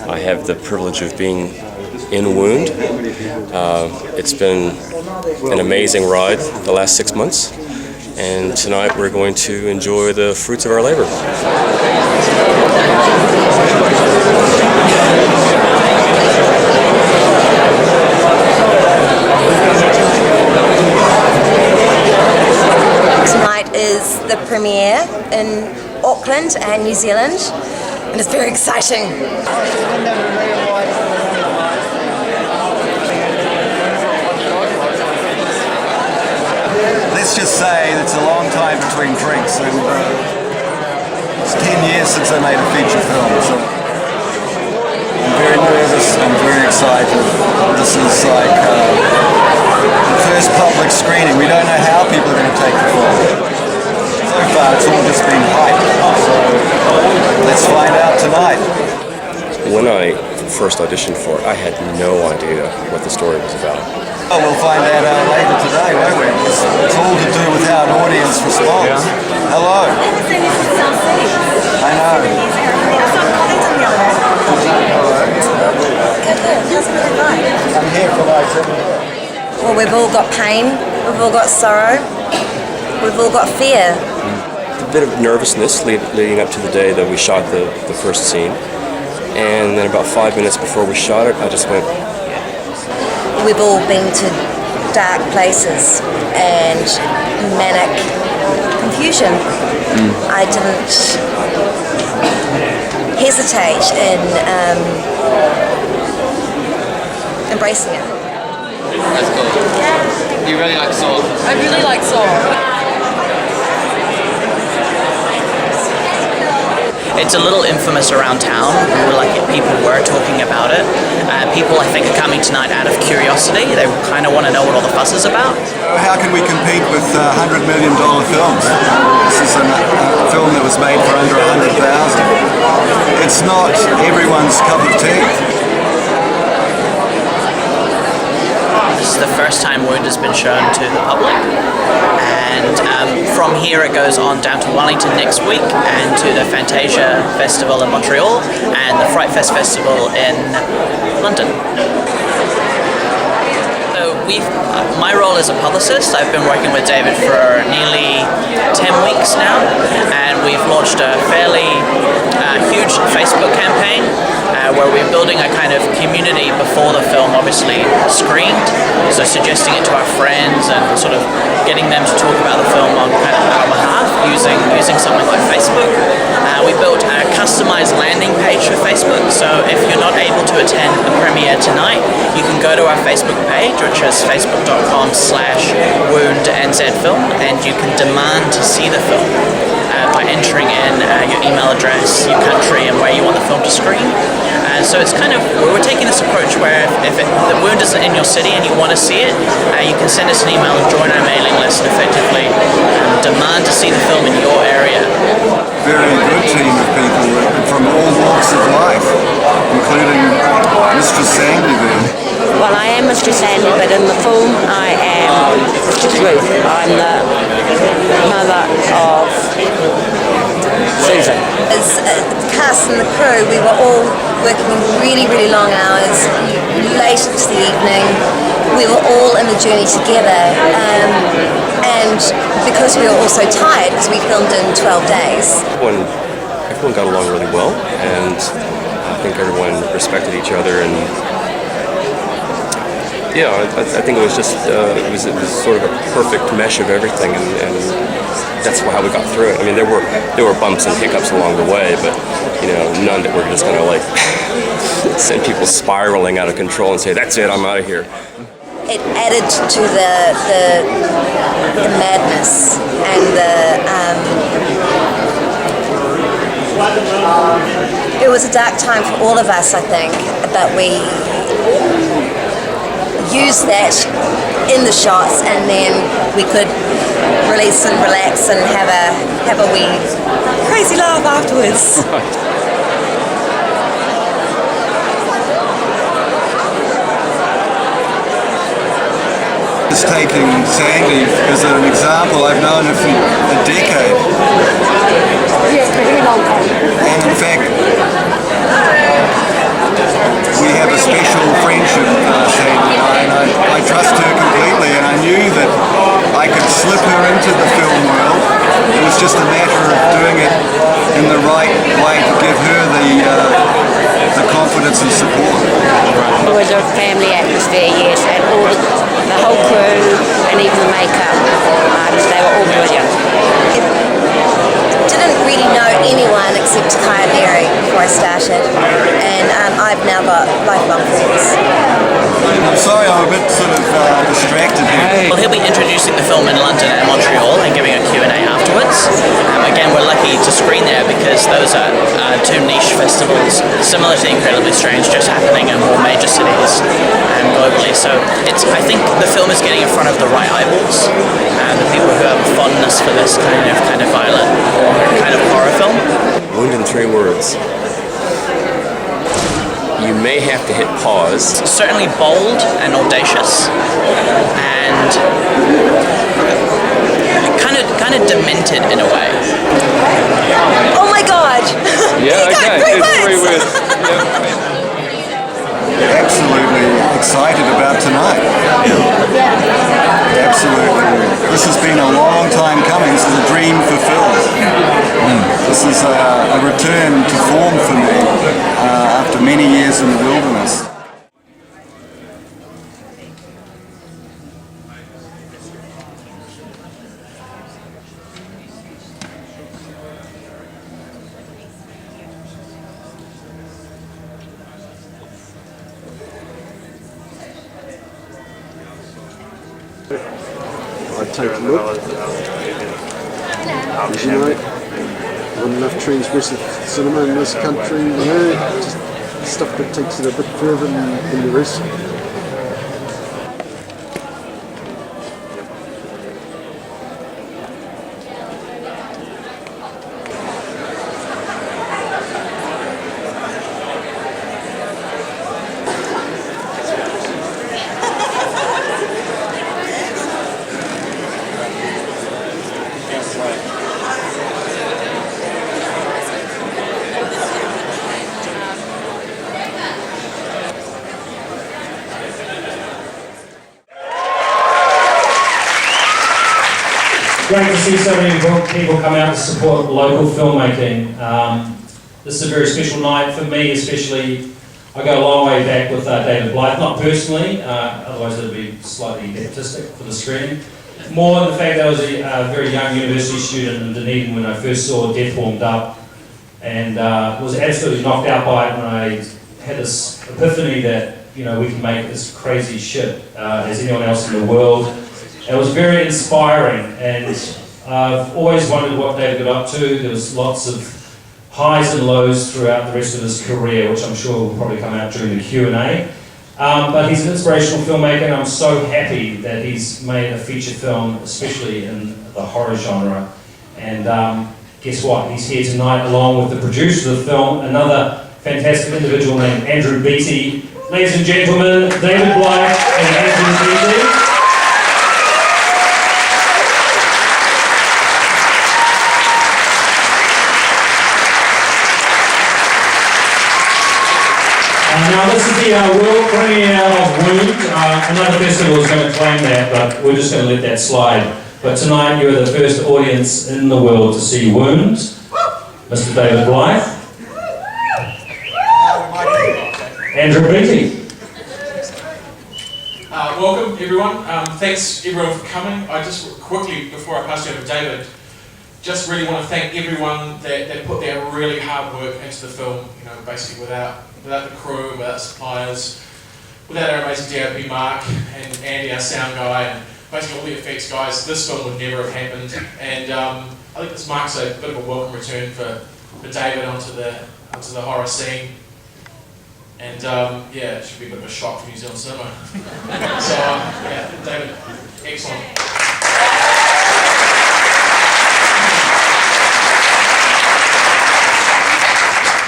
I have the privilege of being in Wound. It's been an amazing ride the last 6 months, and tonight we're going to enjoy the fruits of our labor. Tonight is the premiere in Auckland and New Zealand, and it's very exciting. Let's just say it's a long time between drinks, and it's 10 years since I made a feature film, so I'm very nervous, I'm very excited. This is like the first public screening. We don't know how people are going to take the film. So far it's all just been hype, so let's find out tonight. When I first auditioned for it, I had no idea what the story was about. Oh, we'll find that out later today, won't we? It's all to do with how an audience responds. Yeah. Hello. I know. I'm here for my trip. Well, we've all got pain, we've all got sorrow, we've all got fear. A bit of nervousness leading up to the day that we shot the first scene. And then about 5 minutes before we shot it, I just went... We've all been to dark places and manic confusion. I didn't hesitate in embracing it. That's cool. You really like Saw? I really like Saw. It's a little infamous around town. People were talking about it. People, I think, are coming tonight out of curiosity. They kind of want to know what all the fuss is about. How can we compete with $100 million films? This is a film that was made for under $100,000. It's not everyone's cup of tea. This is the first time Wound has been shown to the public, and from here it goes on down to Wellington next week and to the Fantasia Festival in Montreal and the Fright Fest Festival in London. So my role as a publicist, I've been working with David for nearly 10 weeks now, and we've launched a fairly huge Facebook campaign where we're building a kind of community before the film obviously screened, so suggesting it to our friends and sort of getting them to talk about the film on kind of our behalf using something like Facebook. We built a customized landing page for Facebook, so if you're not able to attend the premiere tonight, you can go to our Facebook page, which is facebook.com/woundnzfilm, and you can demand to see the film by entering in your email address, your country, and where you want the film to screen. So it's kind of, we're taking this approach where if the Wound isn't in your city and you want to see it, you can send us an email and join our mailing list and effectively demand to see the film in your area. Very good team of people from all walks of life, including Mistress Sandy there. Well, I am Mistress Sandy, but in the film I am Mistress Ruth. I'm the mother of Susan. As the cast and the crew, we were all working really, really long hours, late into the evening. We were all in the journey together, and because we were all so tired, because we filmed in 12 days. Everyone got along really well, and I think everyone respected each other, and yeah, I think it was just it was sort of a perfect mesh of everything, and that's how we got through it. I mean, there were bumps and hiccups along the way, but none that were just going to like send people spiraling out of control and say, "That's it, I'm out of here." It added to the madness and it was a dark time for all of us, I think, but we used that in the shots, and then we could release and relax and have a wee crazy laugh afterwards. Just taking Sandy as an example, I've known her for a decade. Yes, a very long time. And in fact, was a family atmosphere, yes, and all the whole crew and even the makeup artists, they were all brilliant. Didn't really know anyone except Kaya Berry before I started, and I've now got lifelong friends. I'm sorry, I'm a bit sort of distracted here. Well, he'll be introducing the film in London and Montreal and giving a Q&A afterwards. Again, we're lucky to screen there because those are two niche festivals similar to Incredibly Strange, just happening in more major cities and globally. So I think the film is getting in front of the right eyeballs, and the people who have a fondness for this kind of violent or kind of horror film. Wound in 3 words. You may have to hit pause. Certainly bold and audacious, and kind of demented in a way. Oh my God! Yeah, okay. It's 3 words. Absolutely excited about tonight. Absolutely. This has been a long time coming. This is a dream fulfilled. This is a return to form for me after many years in the wilderness. I take a look. As you know, not enough transgressive cinema in this country, you know, just stuff that takes it a bit further than the rest. Great to see so many people come out to support local filmmaking. This is a very special night for me, especially. I go a long way back with David Blythe, not personally, otherwise it would be slightly nepotistic for the screen. More than the fact that I was a very young university student in Dunedin when I first saw Death Warmed Up, and was absolutely knocked out by it when I had this epiphany that, you know, we can make this crazy shit as anyone else in the world. It was very inspiring, and I've always wondered what David got up to. There was lots of highs and lows throughout the rest of his career, which I'm sure will probably come out during the Q&A. But he's an inspirational filmmaker, and I'm so happy that he's made a feature film, especially in the horror genre. And guess what? He's here tonight along with the producer of the film, another fantastic individual named Andrew Beattie. Ladies and gentlemen, David Blythe and Andrew Beattie. Now this is the world premiere of Wound. Another festival is going to claim that, but we're just going to let that slide. But tonight you're the first audience in the world to see Wound. Mr. David Blythe. Andrew Beattie. Welcome everyone. Thanks everyone for coming. I just quickly, before I pass you over to David, just really want to thank everyone that put their really hard work into the film. You know, basically without the crew, without suppliers, without our amazing DOP Mark and Andy, our sound guy, and basically all the effects guys, this film would never have happened. And I think this marks a bit of a welcome return for David onto the horror scene. And yeah, it should be a bit of a shock for New Zealand cinema. So yeah, David, excellent.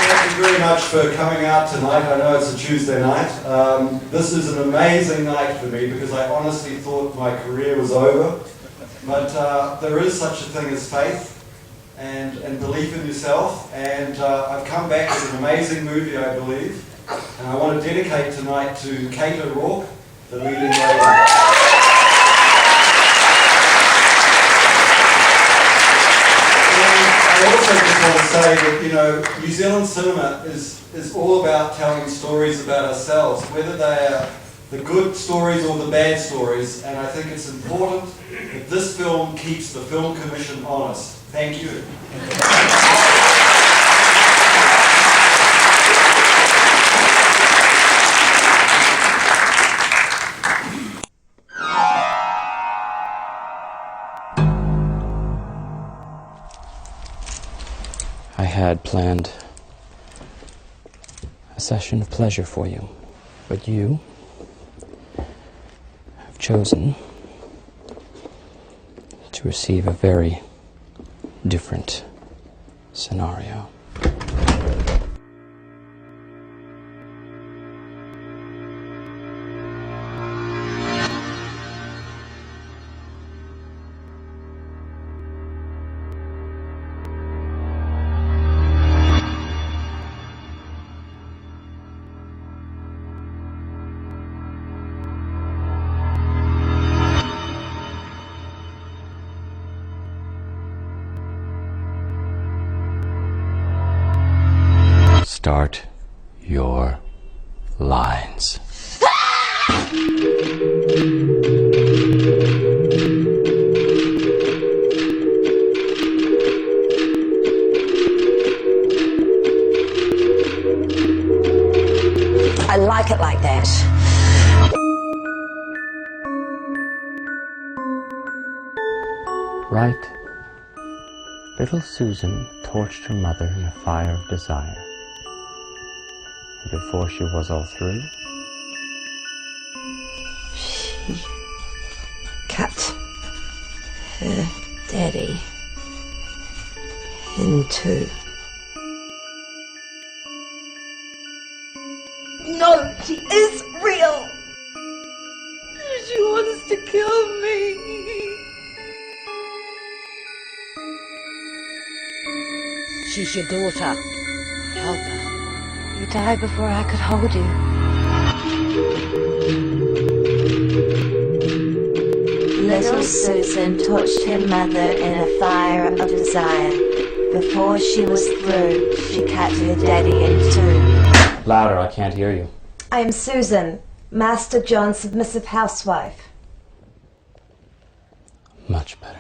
Thank you very much for coming out tonight. I know it's a Tuesday night. This is an amazing night for me because I honestly thought my career was over. But there is such a thing as faith and belief in yourself. And I've come back with an amazing movie, I believe. And I want to dedicate tonight to Kate O'Rourke, the leading lady. I also just want to say that, you know, New Zealand cinema is all about telling stories about ourselves, whether they are the good stories or the bad stories, and I think it's important that this film keeps the Film Commission honest. Thank you. I had planned a session of pleasure for you, but you have chosen to receive a very different scenario. Start your lines. I like it like that. Right. Little Susan torched her mother in a fire of desire. And before she was all through, she cut her daddy in two. No, she is real. She wants to kill me. She's your daughter. Help her. You died before I could hold you. Little Susan torched her mother in a fire of desire. Before she was through, she cut her daddy in two. louder, I can't hear you. I am Susan, Master John's submissive housewife. Much better.